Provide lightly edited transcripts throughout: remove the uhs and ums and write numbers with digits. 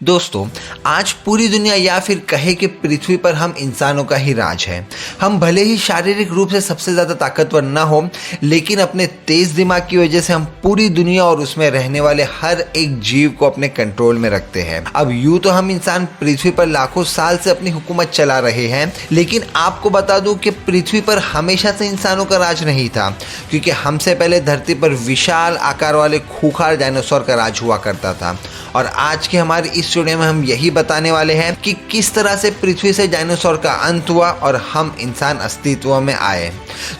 दोस्तों, आज पूरी दुनिया या फिर कहे कि पृथ्वी पर हम इंसानों का ही राज है। हम भले ही शारीरिक रूप से सबसे ज़्यादा ताकतवर ना हो, लेकिन अपने तेज दिमाग की वजह से हम पूरी दुनिया और उसमें रहने वाले हर एक जीव को अपने कंट्रोल में रखते हैं। अब यूं तो हम इंसान पृथ्वी पर लाखों साल से अपनी हुकूमत चला रहे हैं, लेकिन आपको बता दूं कि पृथ्वी पर हमेशा से इंसानों का राज नहीं था, क्योंकि हमसे पहले धरती पर विशाल आकार वाले खूंखार डायनासोर का राज हुआ करता था। और आज की हमारी इस वीडियो में हम यही बताने वाले हैं कि किस तरह से पृथ्वी से डायनासोर का अंत हुआ और हम इंसान अस्तित्व में आए।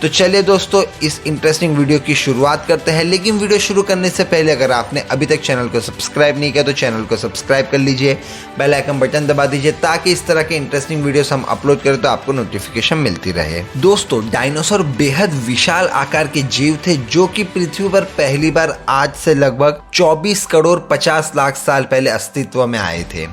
तो चलिए दोस्तों, इस इंटरेस्टिंग वीडियो की शुरुआत करते हैं। लेकिन वीडियो शुरू करने से पहले अगर आपने अभी तक चैनल को सब्सक्राइब नहीं किया तो चैनल को सब्सक्राइब कर लीजिए, बेल आइकन बटन दबा दीजिए ताकि इस तरह के इंटरेस्टिंग वीडियोस हम अपलोड करें तो आपको नोटिफिकेशन मिलती रहे। दोस्तों, डायनासोर बेहद विशाल आकार के जीव थे जो कि पृथ्वी पर पहली बार आज से लगभग 24 करोड़ 50 लाख साल पहले अस्तित्व में आए थे।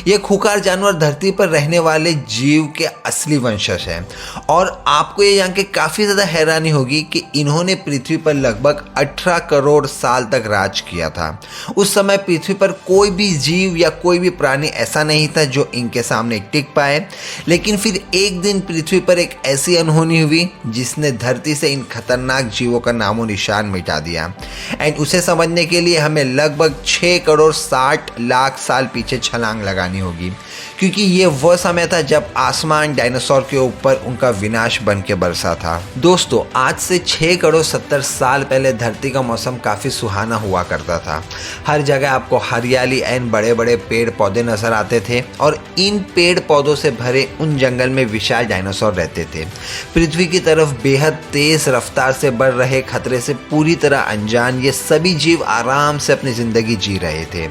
ये खूंखार जानवर धरती पर रहने वाले जीव के असली वंशज हैं और आपको ये जान के काफी ज्यादा हैरानी होगी कि इन्होंने पृथ्वी पर लगभग 18 करोड़ साल तक राज किया था। उस समय पृथ्वी पर कोई भी जीव या कोई भी प्राणी ऐसा नहीं था जो इनके सामने टिक पाए, लेकिन फिर एक दिन पृथ्वी पर एक ऐसी अनहोनी हुई जिसने धरती से इन खतरनाक जीवों का नामो निशान मिटा दिया। एंड उसे समझने के लिए हमें लगभग 6 करोड़ 60 लाख साल पीछे छलांग लगानी होगी, क्योंकि ये वह समय था जब आसमान डायनासोर के ऊपर उनका विनाश बन के बरसा था। दोस्तों, आज से 6 करोड़ 70 साल पहले धरती का मौसम काफी सुहाना हुआ करता था। हर जगह आपको हरियाली एंड बड़े बड़े पेड़ पौधे नजर आते थे और इन पेड़ पौधों से भरे उन जंगल में विशाल डायनासोर रहते थे। पृथ्वी की तरफ बेहद तेज रफ्तार से बढ़ रहे खतरे से पूरी तरह अनजान ये सभी जीव आराम से अपनी जिंदगी जी रहे थे।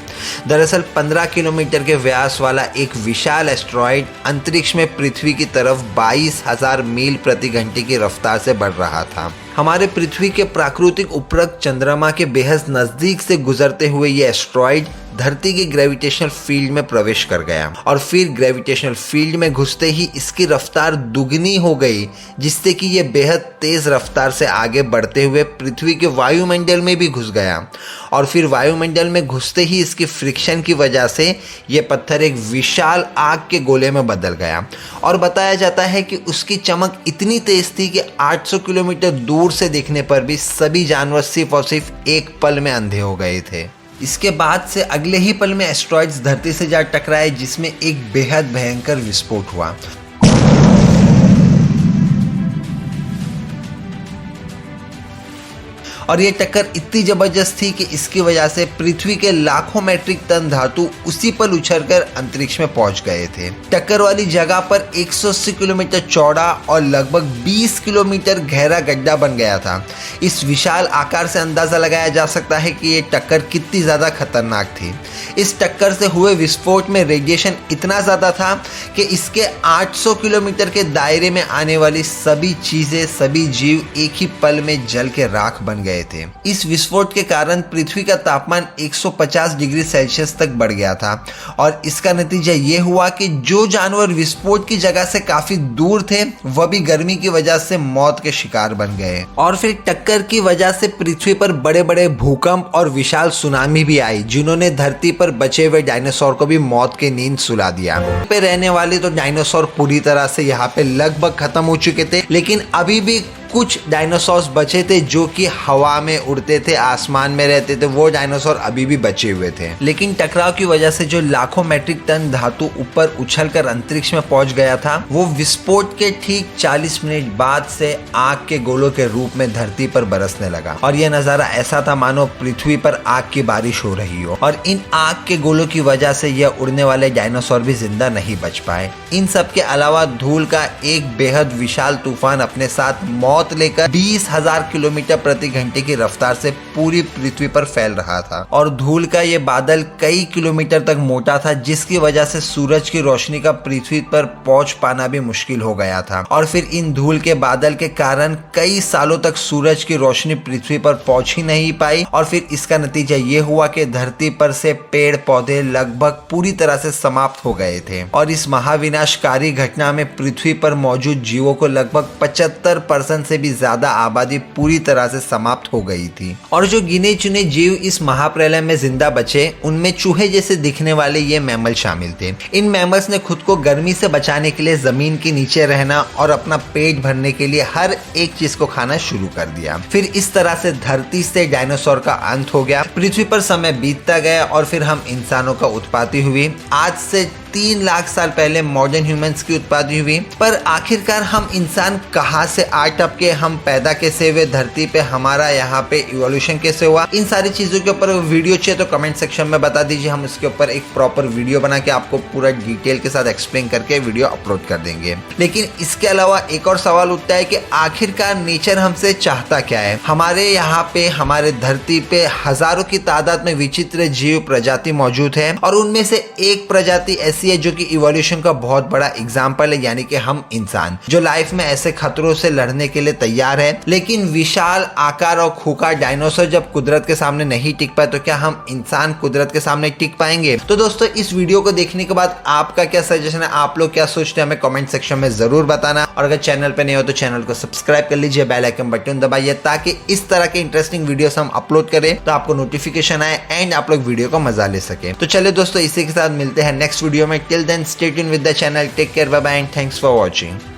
दरअसल 15 किलोमीटर के व्यास वाला एक विशाल एस्ट्रॉइड अंतरिक्ष में पृथ्वी की तरफ 22,000 मील प्रति घंटे की रफ्तार से बढ़ रहा था। हमारे पृथ्वी के प्राकृतिक उपग्रह चंद्रमा के बेहद नजदीक से गुजरते हुए ये एस्ट्रॉइड धरती के ग्रेविटेशनल फील्ड में प्रवेश कर गया और फिर ग्रेविटेशनल फील्ड में घुसते ही इसकी रफ्तार दुगनी हो गई, जिससे कि ये बेहद तेज रफ्तार से आगे बढ़ते हुए पृथ्वी के वायुमंडल में भी घुस गया और फिर वायुमंडल में घुसते ही इसकी फ्रिक्शन की वजह से ये पत्थर एक विशाल आग के गोले में बदल गया। और बताया जाता है कि उसकी चमक इतनी तेज थी कि 800 किलोमीटर दूर से देखने पर भी सभी जानवर सिर्फ और सिर्फ एक पल में अंधे हो गए थे। इसके बाद से अगले ही पल में एस्ट्रॉइड्स धरती से जा टकराए, जिसमें एक बेहद भयंकर विस्फोट हुआ। और ये टक्कर इतनी जबरदस्त थी कि इसकी वजह से पृथ्वी के लाखों मैट्रिक टन धातु उसी पल उछलकर अंतरिक्ष में पहुंच गए थे। टक्कर वाली जगह पर 180 किलोमीटर चौड़ा और लगभग 20 किलोमीटर गहरा गड्ढा बन गया था। इस विशाल आकार से अंदाजा लगाया जा सकता है कि ये टक्कर कितनी ज्यादा खतरनाक थी। इस टक्कर से हुए विस्फोट में रेडिएशन इतना ज्यादा था कि इसके 800 किलोमीटर के दायरे में आने वाली सभी चीजें, सभी जीव एक ही पल में जल के राख बन गए थे। इस विस्फोट के कारण पृथ्वी का तापमान 150 डिग्री सेल्सियस तक बढ़ गया था और इसका नतीजा ये हुआ कि जो जानवर विस्फोट की जगह से काफी दूर थे वह भी गर्मी की वजह से मौत के शिकार बन गए। और फिर टक्कर की वजह से पृथ्वी पर बड़े बड़े भूकंप और विशाल सुनामी भी आई, जिन्होंने धरती पर बचे हुए डायनासोर को भी मौत की नींद सुला दिया। पे रहने वाले तो डायनासोर पूरी तरह से यहाँ पे लगभग खत्म हो चुके थे, लेकिन अभी भी कुछ डायनासोर्स बचे थे जो कि हवा में उड़ते थे, आसमान में रहते थे। वो डायनासोर अभी भी बचे हुए थे, लेकिन टकराव की वजह से जो लाखों मैट्रिक टन धातु ऊपर उछलकर अंतरिक्ष में पहुंच गया था, वो विस्फोट के ठीक 40 मिनट बाद से आग के गोलों के रूप में धरती पर बरसने लगा। और यह नजारा ऐसा था मानो पृथ्वी पर आग की बारिश हो रही हो। और इन आग के गोलों की वजह से यह उड़ने वाले डायनासोर भी जिंदा नहीं बच पाए। इन सब के अलावा धूल का एक बेहद विशाल तूफान अपने साथ मौत लेकर 20,000 किलोमीटर प्रति घंटे की रफ्तार से पूरी पृथ्वी पर फैल रहा था। और धूल का ये बादल कई किलोमीटर तक मोटा था, जिसकी वजह से सूरज की रोशनी का पृथ्वी पर पहुंच पाना भी मुश्किल हो गया था। और फिर इन धूल के बादल के कारण कई सालों तक सूरज की रोशनी पृथ्वी पर पहुंच ही नहीं पाई और फिर इसका नतीजा ये हुआ कि धरती पर से पेड़ पौधे लगभग पूरी तरह से समाप्त हो गए थे। और इस महाविनाशकारी घटना में पृथ्वी पर मौजूद जीवों को लगभग 75% से भी ज्यादा आबादी पूरी तरह से समाप्त हो गई थी। और जो गिने चुने जीव इस महाप्रलय में जिंदा बचे उनमें चूहे जैसे दिखने वाले ये मैमल शामिल थे। इन मैमल्स ने खुद को गर्मी से बचाने के लिए जमीन के नीचे रहना और अपना पेट भरने के लिए हर एक चीज को खाना शुरू कर दिया। फिर इस तरह से धरती से डायनासोर का अंत हो गया, पृथ्वी पर समय बीतता गया और फिर हम इंसानों का उत्पत्ति हुई। आज से 3 लाख साल पहले मॉडर्न ह्यूमंस की उत्पत्ति हुई। पर आखिरकार हम इंसान कहाँ से आ टपके, हम पैदा कैसे हुए धरती पे, हमारा यहाँ पे इवोल्यूशन कैसे हुआ, इन सारी चीजों के ऊपर वीडियो चाहिए तो कमेंट सेक्शन में बता दीजिए। हम उसके ऊपर एक प्रॉपर वीडियो बना के आपको पूरा डिटेल के साथ एक्सप्लेन करके वीडियो अपलोड कर देंगे। लेकिन इसके अलावा एक और सवाल उठता है कि आखिरकार नेचर हमसे चाहता क्या है। हमारे यहाँ पे, हमारे धरती पे हजारों की तादाद में विचित्र जीव प्रजाति मौजूद है और उनमें से एक प्रजाति ऐसी है जो कि इवोल्यूशन का बहुत बड़ा एग्जाम्पल है, यानी कि हम इंसान, जो लाइफ में ऐसे खतरों से लड़ने के लिए तैयार है। लेकिन विशाल आकार और खूंखार डायनासोर जब कुदरत के सामने नहीं टिक पाए तो क्या हम इंसान कुदरत के सामने टिक पाएंगे? तो दोस्तों, इस वीडियो को देखने के बाद आपका क्या सजेशन है, आप लोग क्या सोचते हैं, हमें कमेंट सेक्शन में जरूर बताना। और अगर चैनल पे नहीं हो तो चैनल को सब्सक्राइब कर लीजिए, बेल आइकन बटन दबाइए ताकि इस तरह के इंटरेस्टिंग वीडियोस हम अपलोड करें तो आपको नोटिफिकेशन आए एंड आप लोग वीडियो को मजा ले सके। तो चलिए दोस्तों, इसी के साथ मिलते हैं नेक्स्ट वीडियो में। Till then, stay tuned with the channel. Take care. Bye bye and thanks for watching.